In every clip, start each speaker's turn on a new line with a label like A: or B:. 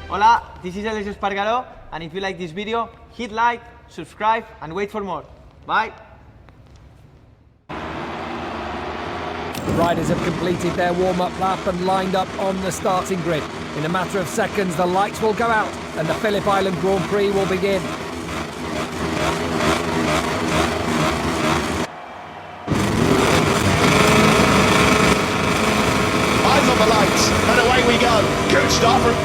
A: Hola, this is Alex Espargaró, and if you like this video, hit like, subscribe, and wait for more. Bye!
B: Riders have completed their warm-up lap and lined up on the starting grid. In a matter of seconds, the lights will go out and the Phillip Island Grand Prix will begin.
C: Eyes on the lights, and away we go. Good start from...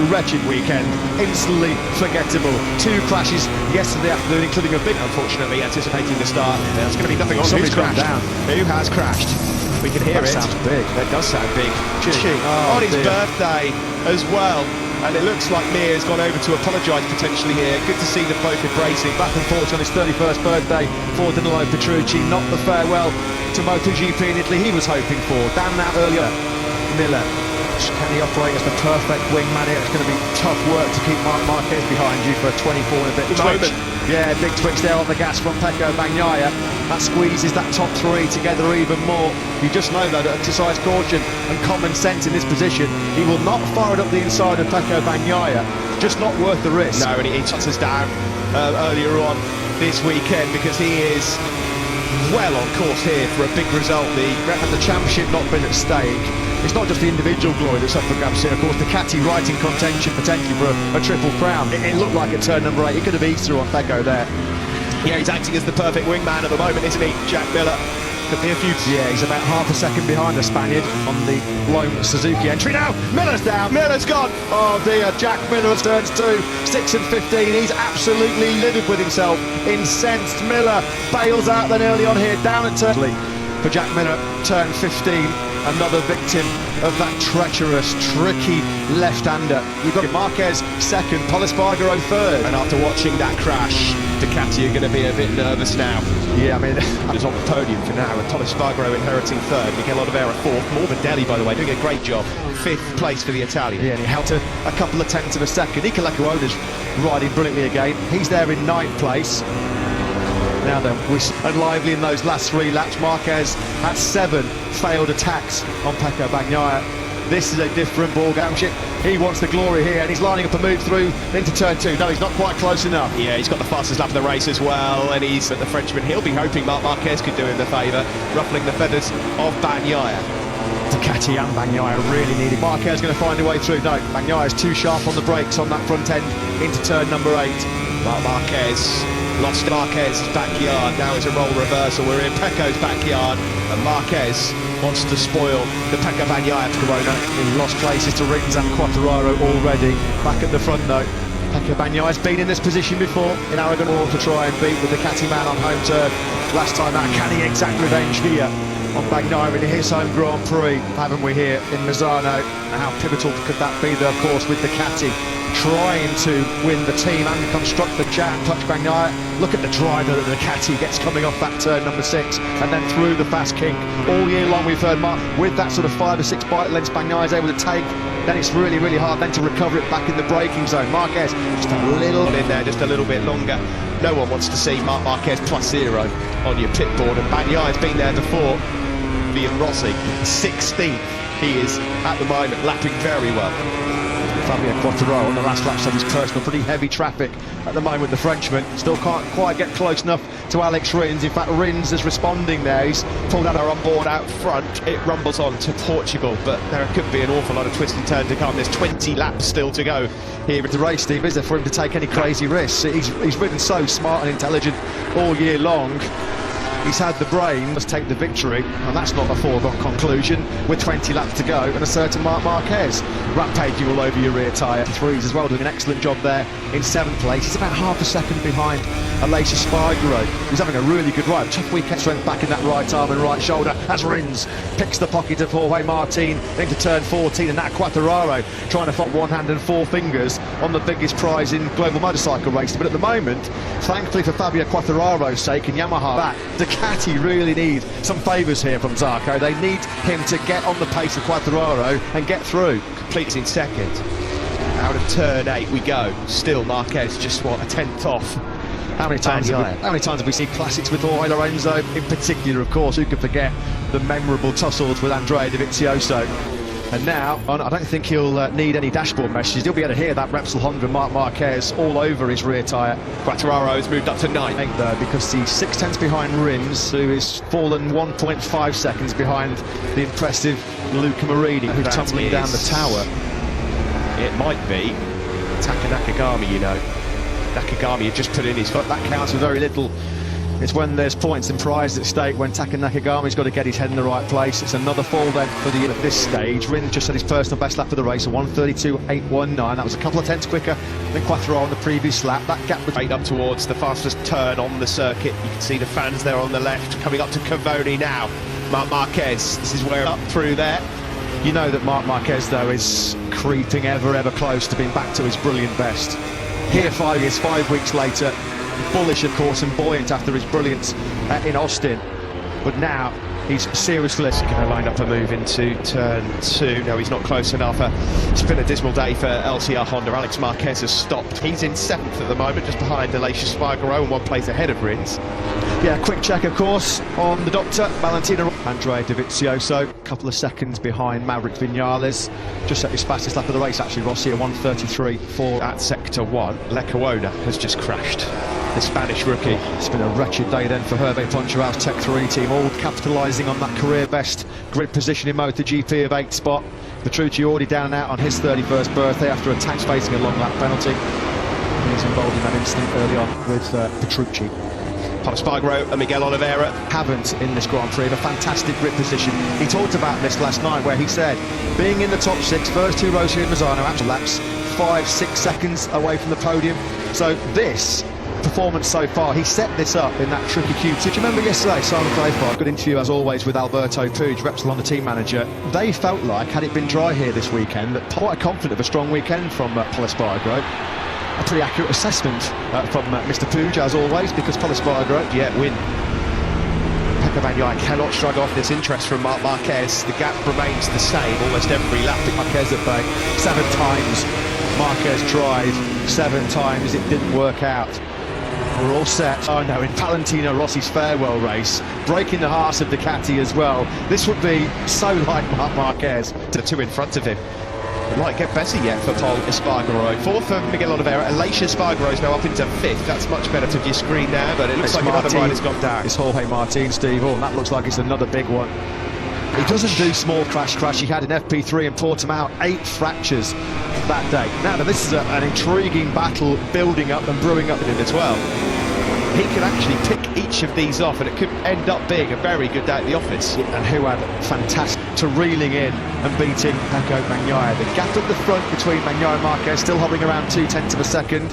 C: Wretched weekend, instantly forgettable. Two crashes yesterday afternoon, including a big, unfortunately, anticipating the start. There's going to be nothing on. Who's crashed? Down. Who has crashed? We can hear it. That sounds big. That does sound big. On his birthday as well. And it looks like Mir has gone over to apologise potentially here. Good to see them both embracing. Back and forth on his 31st birthday for Danilo Petrucci. Not the farewell to MotoGP in Italy he was hoping for. Down and out earlier. Miller. Can he operate as the perfect wingman here? It's going to be tough work to keep Marc Marquez behind you for 24 and a bit moment. Yeah, big twitch there on the gas from Pecco Bagnaia. That squeezes that top three together even more. You just know though that exercise caution and common sense in this position. He will not fire it up the inside of Pecco Bagnaia. Just not worth the risk. No, and he shuts us down earlier on this weekend because he is well on course here for a big result. The championship not been at stake. It's not just the individual glory that's up for grabs here. Of course, Ducati right in contention potentially for a triple crown. It looked like at turn number 8. He could have eased through on Pecco there. Yeah, he's acting as the perfect wingman at the moment, isn't he, Jack Miller? Could be a few... Yeah, he's about half a second behind the Spaniard on the lone Suzuki entry now. Miller's down. Miller's gone. Oh dear, Jack Miller turns 2, 6 and 15. He's absolutely livid with himself. Incensed. Miller bails out then early on here, down at turn... For Jack Miller, turn 15. Another victim of that treacherous, tricky left-hander. You've got Marquez second, Espargaró third. And after watching that crash, Ducati are going to be a bit nervous now. Yeah, I mean, he's on the podium for now, and Espargaró inheriting third. Mikel Oliveira fourth. Morbidelli, by the way, doing a great job. 5th place for the Italian. Yeah, and he held to a couple of tenths of a second. Nicola Cuona's riding brilliantly again. He's there in 9th place. Now then, and lively in those last 3 laps. Marquez at 7 failed attacks on Pecco Bagnaia. This is a different ball game. He wants the glory here, and he's lining up a move through into turn 2. No, he's not quite close enough. Yeah, he's got the fastest lap of the race as well, and he's at the Frenchman. He'll be hoping Marc Marquez could do him the favour, ruffling the feathers of Bagnaia. Ducati and Bagnaia really needed. Marquez going to find a way through. No, Bagnaia is too sharp on the brakes on that front end into turn number 8. Marc Marquez lost Marquez's backyard. Now it's a role reversal. We're in Pecco's backyard, and Marquez wants to spoil the Pecco Bagnaia Corona. He lost places to Rins and Quartararo already. Back at the front though. Pecco Bagnaia's been in this position before in Aragon Hall to try and beat the Ducati man on home turf last time out. Can he exact revenge here on Bagnaia in his home Grand Prix? Haven't we here in Misano? And how pivotal could that be though, of course, with Ducati trying to win the team and constructor chat. Touch Bagnaia. Look at the driver that Ducati gets coming off that turn number 6 and then through the fast kink. All year long we've heard Mark with that sort of 5 or 6 bike lengths Bagnaia is able to take. Then it's really, really hard then to recover it back in the braking zone. Marquez just a little in there, just a little bit longer. No one wants to see Marc Marquez +0 on your pit board, and Bagnaia's been there before. Rossi 16th. He is at the moment lapping very well. Fabio Quartararo on the last lap of his personal, pretty heavy traffic at the moment. The Frenchman still can't quite get close enough to Alex Rins. In fact, Rins is responding there. He's pulled out our on board out front. It rumbles on to Portugal, but there could be an awful lot of twist and turn to come. There's 20 laps still to go here at the race, Steve. Is there for him to take any crazy risks? He's ridden so smart and intelligent all year long. He's had the brain to take the victory, and that's not a foregone conclusion with 20 laps to go and a certain Marc Marquez rampaging all over your rear tyre. Threes as well, doing an excellent job there in 7th place. He's about half a second behind Aleix Espargaro, who's having a really good ride. Tough weekend strength back in that right arm and right shoulder as Rins picks the pocket of Jorge Martin into turn 14, and now Quartararo trying to find one hand and four fingers on the biggest prize in global motorcycle racing. But at the moment, thankfully for Fabio Quartararo's sake and Yamaha, Ducati really need some favours here from Zarco. They need him to get on the pace of Quartararo and get through.
D: Completes in second. Out of turn 8 we go. Still Marquez just, what, a 10th off.
C: How many times have we seen classics with Jorge Lorenzo in particular, of course? Who could forget the memorable tussles with Andrea Dovizioso? And now, I don't think he'll need any dashboard messages. He'll be able to hear that Repsol Honda Marc Marquez all over his rear tyre.
D: Quartararo has moved up to 9th
C: though, because he's 6/10 behind Rins, who is fallen 1.5 seconds behind the impressive Luca Marini, who's tumbling down the tower.
D: It might be Taka Nakagami, you know. Nakagami had just put in his foot.
C: That counts for very little. It's when there's points and prizes at stake, when Taka Nakagami's got to get his head in the right place. It's another fall then for the at this stage. Rins just had his personal best lap of the race, a 1:32.819. That was a couple of tenths quicker than Quartararo on the previous lap. That gap was
D: right up towards the fastest turn on the circuit. You can see the fans there on the left, coming up to Cavoni now. Marc Marquez, this is where up through there.
C: You know that Marc Marquez, though, is creeping ever close to being back to his brilliant best. Here 5 years, 5 weeks later, bullish, of course, and buoyant after his brilliance in Austin. But now he's seriously
D: going to line up a move into turn 2. No, he's not close enough. It's been a dismal day for LCR Honda. Alex Marquez has stopped. He's in 7th at the moment, just behind Aleix Espargaro and 1 place ahead of Rins.
C: Yeah, quick check, of course, on the doctor, Valentino. Andrea Dovizioso, a couple of seconds behind Maverick Vinales. Just at his fastest lap of the race, actually, Rossi, at 1:33.4.
D: At sector 1, Lecuona has just crashed. The Spanish rookie.
C: It's been a wretched day then for Hervé Poncharo's Tech 3 team, all capitalising on that career best grid position in MotoGP of 8th spot. Petrucci already down and out on his 31st birthday after a tax facing a long lap penalty. He's involved in that incident early on with Petrucci.
D: Espargaro and Miguel Oliveira
C: haven't in this Grand Prix, a fantastic grid position. He talked about this last night where he said being in the top 6, first 2 rows here in Misano, after laps 5-6 seconds away from the podium. So this performance so far, he set this up in that tricky Q2. Do you remember yesterday, Simon Clayford, good interview as always with Alberto Puig, Repsol on the team manager. They felt like, had it been dry here this weekend, that quite confident of a strong weekend from Pol Espargaro. A pretty accurate assessment from Mr. Puig, as always, because Pol Espargaro
D: yet win. Pecco Bagnaia cannot shrug off this interest from Marc Marquez. The gap remains the same almost every lap.
C: Marquez at bay 7 times. Marquez tried 7 times, it didn't work out. We're all set. Oh no, in Valentino Rossi's farewell race, breaking the hearts of Ducati as well. This would be so like Marc Marquez.
D: The 2 in front of him. It might get better yet for Pol Espargaro. 4th for Miguel Oliveira. Aleix Espargaro is now up into 5th. That's much better to your screen now, but it looks like another rider's gone down.
C: It's Jorge Martin, Steve. Oh, that looks like it's another big one. He doesn't do small crash. He had an FP3 in Portimao, 8 fractures that day. Now this is an intriguing battle building up and brewing up
D: in as well. He could actually pick each of these off and it could end up being a very good day at the office.
C: And who had fantastic to reeling in and beating Pecco Bagnaia. The gap at the front between Bagnaia and Marquez still hovering around 0.2 of a second.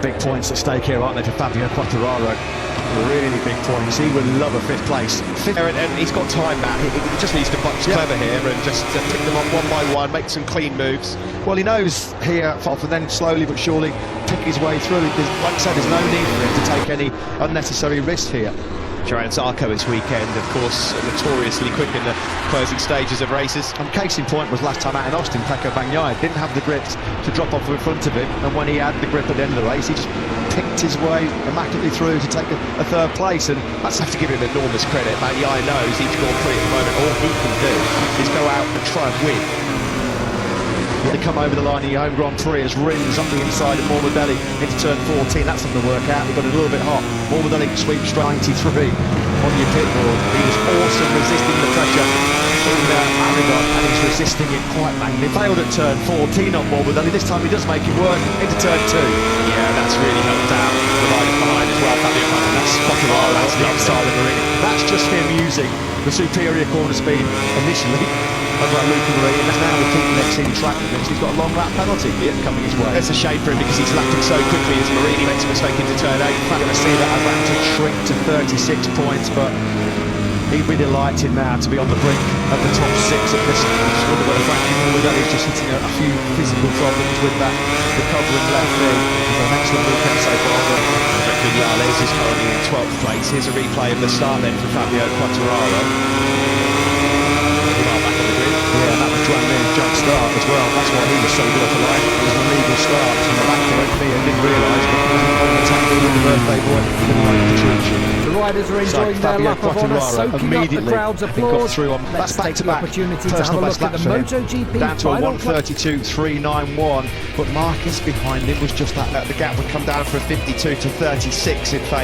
C: Big points at stake here, aren't they, for Fabio Quartararo? Really big points. He would love a 5th place.
D: And he's got time now. He just needs to punch clever here and just pick them up one by one, make some clean moves.
C: Well, he knows here, and then slowly but surely pick his way through. Like I said, there's no need for him to take any unnecessary risks here.
D: Johann Zarco this weekend, of course, notoriously quick in the closing stages of races.
C: And case in point was last time out in Austin, Pecco Bagnaia didn't have the grips to drop off in front of him, and when he had the grip at the end of the race, he just picked his way immaculately through to take a 3rd place, and
D: that's have to give him enormous credit. Bagnaia knows each Grand Prix at the moment, all he can do is go out and try and win.
C: Will they come over the line in your home Grand Prix as Rins up the inside of Morbidelli into turn 14? That's something to work out. They've got it a little bit hot. Morbidelli sweeps 93 on your pit board. He was awesome resisting the pressure in Aragon, and he's resisting it quite magnificently. Failed at turn 14 on Morbidelli. This time he does make it work into turn 2.
D: Yeah, that's really helped out the riders behind as well. Fabio Quartararo, that's spotted all
C: That's the upside of the ring. That's just him using the superior corner speed initially over at Luca Marini, and now with keeping exceeding track limits, he's got a long lap penalty coming his way.
D: It's a shame for him because he's lapping so quickly as Marini makes a mistake into turn 8.
C: We're going to see that advantage shrink to 36 points, but he'd be delighted now to be on the brink of the top 6 at this. I just wonder whether Frankie Morbidelli's just hitting a few physical problems with that recovering left knee. He's an excellent weekend so far, but
D: Vinales is currently in 12th place. Here's a replay of the start then for Fabio Quartararo.
C: yeah, that was Joan Mir's jump start as well. That's why he was so good for life. It was an illegal start from the back point. Mia didn't realise because he was on the tangle with the birthday boy. Didn't like the treat.
B: The riders are enjoying their lap of honour, soaking up the crowd's applause. Let's take the opportunity to have a look at the MotoGP
C: down to a
B: final
C: 1:32.391, but Marcus behind him was just that.
D: The gap would come down from 52 to 36 in favour